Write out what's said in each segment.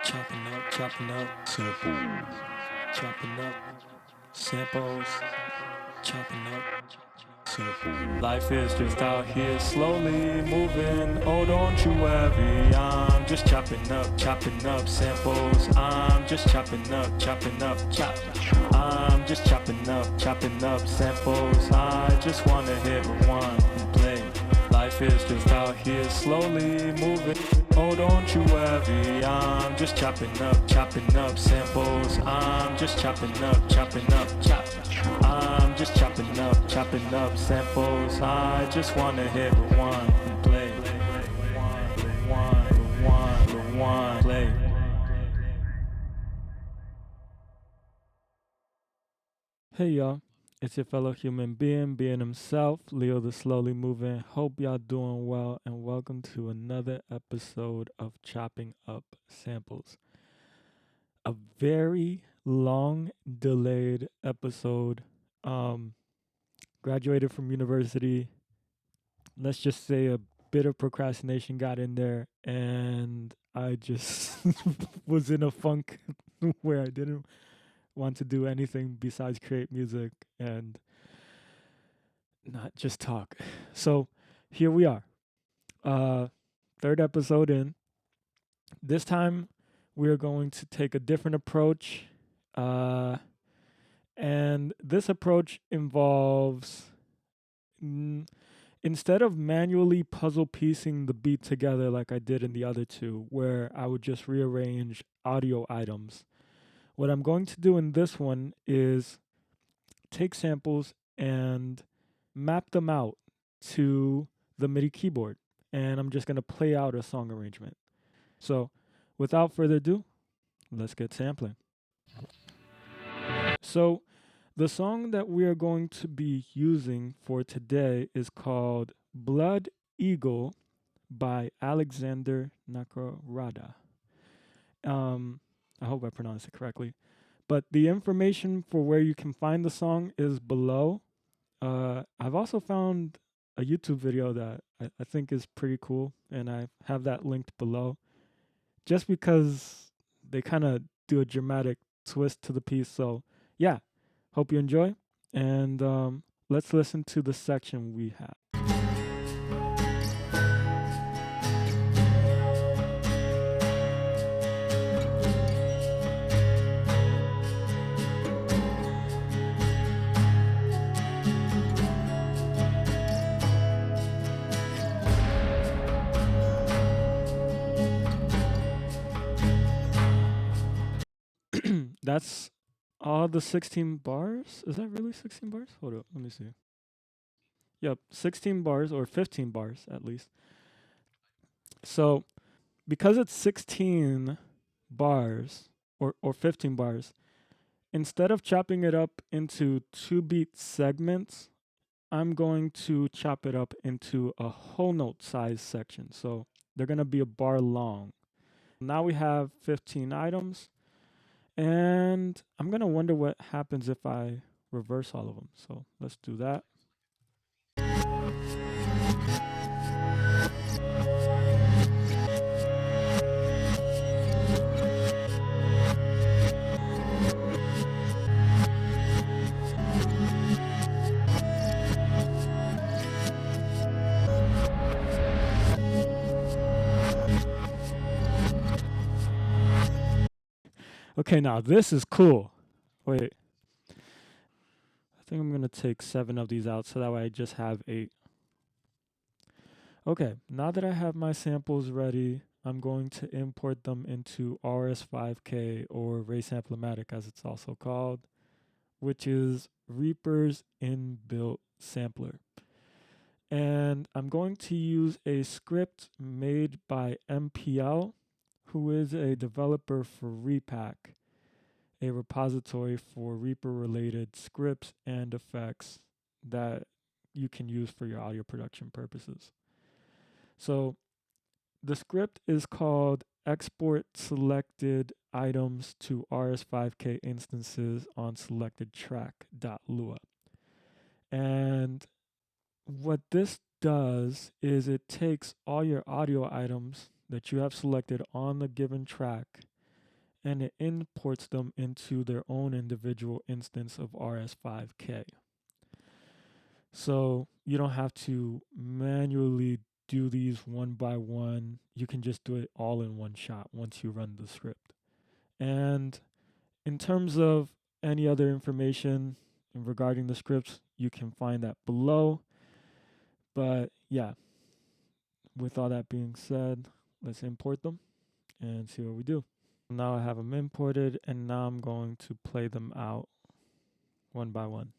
chopping up, samples, chopping up, samples, chopping up, samples. Life is just out here slowly moving. Oh, don't you worry, I'm just chopping up samples. I'm just chopping up, chop. I'm just chopping up samples. I just wanna hit rewind and play. Life is just out here slowly moving. Oh, don't you worry, I'm just chopping up samples. I'm just chopping up, chop. I'm just chopping up samples. I just wanna hit rewind and play. Rewind, play. Hey y'all, it's your fellow human being himself, Leo Da Slowly Movin. Hope y'all doing well, and welcome to another episode of Chopping Up Samples. A very long delayed episode. Graduated from university. Let's just say a bit of procrastination got in there, and I just was in a funk where I didn't want to do anything besides create music and not just talk. So here we are. Third episode in. This time we're going to take a different approach. And this approach involves instead of manually puzzle piecing the beat together like I did in the other two, where I would just rearrange audio items, what I'm going to do in this one is take samples and map them out to the MIDI keyboard. And I'm just going to play out a song arrangement. So without further ado, let's get sampling. So the song that we are going to be using for today is called Blood Eagle by Alexander Nakarada. I hope I pronounced it correctly. But the information for where you can find the song is below. I've also found a YouTube video that I think is pretty cool, and I have that linked below. Just because they kind of do a dramatic twist to the piece. So, yeah, hope you enjoy. And let's listen to the section we have. That's all the 16 bars. Is that really 16 bars? Hold up, let me see. Yep, 16 bars or 15 bars at least. So, because it's 16 bars or 15 bars, instead of chopping it up into 2-beat segments, I'm going to chop it up into a whole note size section. So, they're going to be a bar long. Now we have 15 items. And I'm going to wonder what happens if I reverse all of them. So let's do that. Okay, now this is cool. Wait. I think I'm going to take 7 of these out so that way I just have 8. Okay, now that I have my samples ready, I'm going to import them into RS5K or ReaPack as it's also called, which is Reaper's inbuilt sampler. And I'm going to use a script made by MPL, who is a developer for ReaPack, a repository for Reaper-related scripts and effects that you can use for your audio production purposes. So the script is called Export Selected Items to RS5K Instances on Selected Track.lua. And what this does is it takes all your audio items that you have selected on the given track and it imports them into their own individual instance of RS5K. So you don't have to manually do these one by one. You can just do it all in one shot once you run the script. And in terms of any other information regarding the scripts, you can find that below. But yeah, with all that being said, let's import them and see what we do. Now I have them imported, and now I'm going to play them out one by one.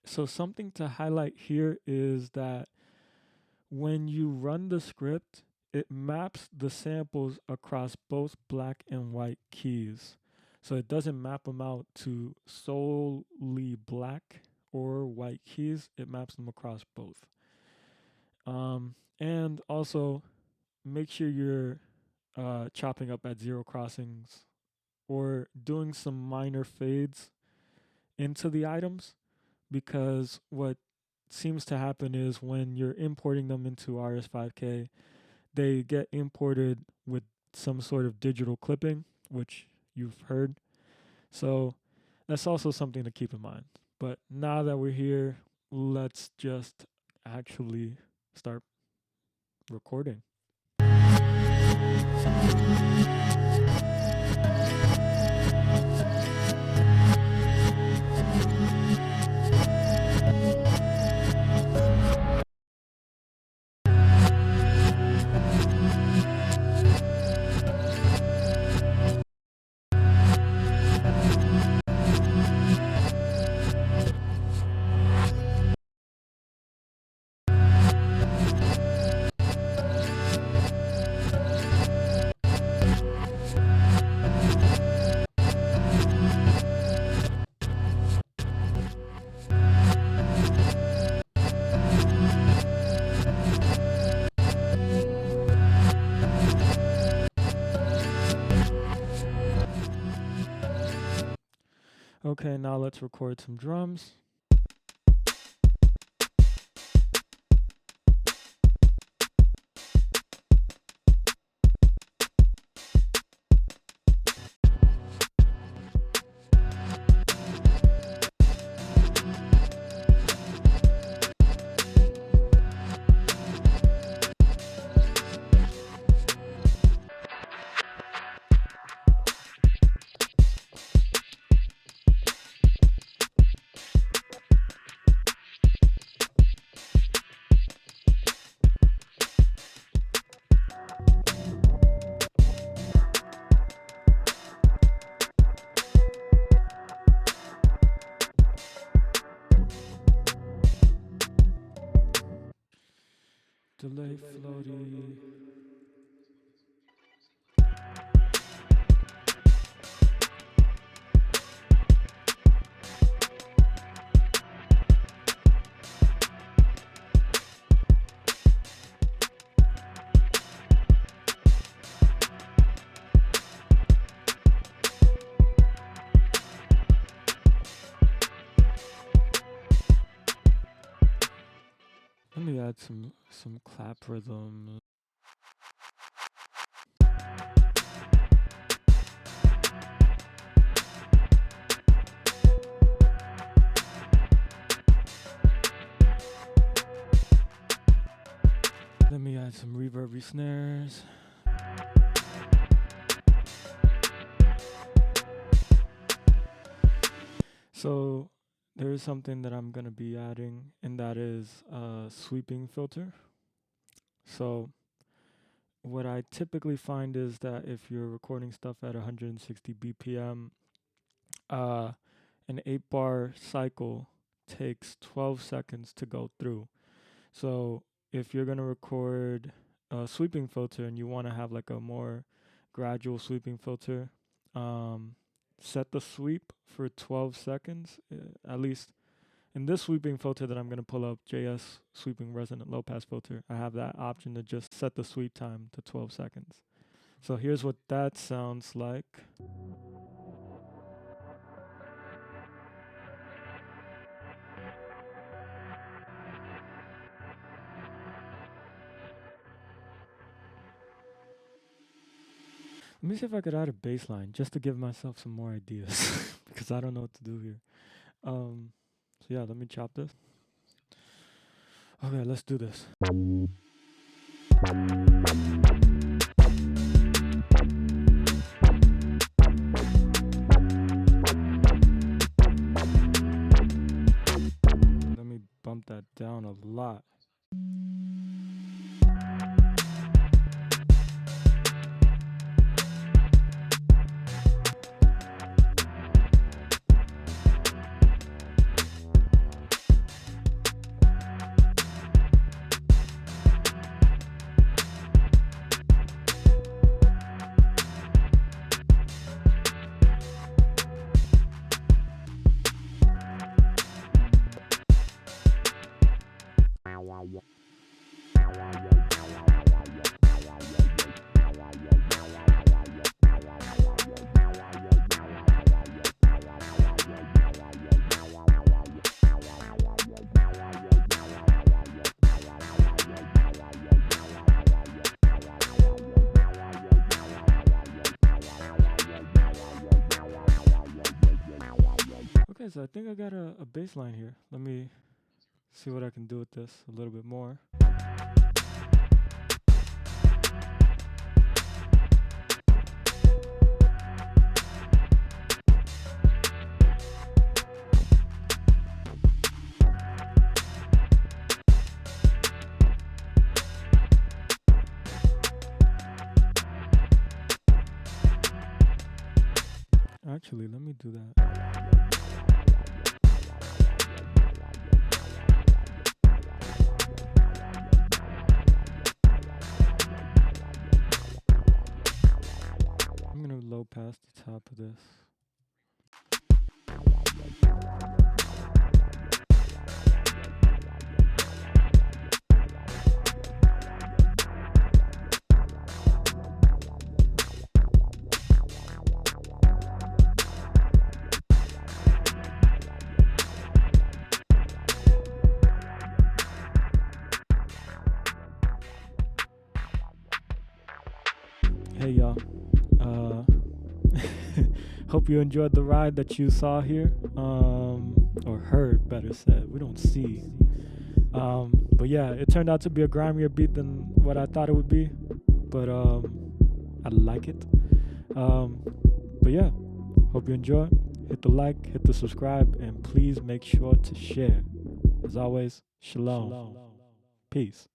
So something to highlight here is that when you run the script, it maps the samples across both black and white keys. So it doesn't map them out to solely black or white keys. It maps them across both. And also make sure you're chopping up at zero crossings or doing some minor fades into the items, because what seems to happen is when you're importing them into RS5K, they get imported with some sort of digital clipping, which you've heard. So that's also something to keep in mind. But now that we're here, let's just actually start recording. Okay, now let's record some drums. Delay floaty. Let me add some clap rhythm. Let me add some reverby snares. So there is something that I'm gonna be adding, and that is a sweeping filter. So what I typically find is that if you're recording stuff at 160 BPM, an 8-bar cycle takes 12 seconds to go through. So if you're gonna record a sweeping filter and you want to have like a more gradual sweeping filter, set the sweep for 12 seconds, at least. In this sweeping filter that I'm going to pull up, JS Sweeping Resonant Low Pass Filter, I have that option to just set the sweep time to 12 seconds. So here's what that sounds like. Let me see if I could add a bass line just to give myself some more ideas because I don't know what to do here. So yeah, let me chop this. Okay, let's do this. Let me bump that down a lot. Okay, so I think I got a bass line here. Let me see what I can do with this a little bit more. Actually, let me do that. I'm gonna low pass the top of this. Hey y'all, hope you enjoyed the ride that you saw here, or heard, better said. We don't see. But yeah, it turned out to be a grimier beat than what I thought it would be, but I like it. But yeah, hope you enjoy. Hit the like, hit the subscribe, and please make sure to share. As always, shalom. Peace.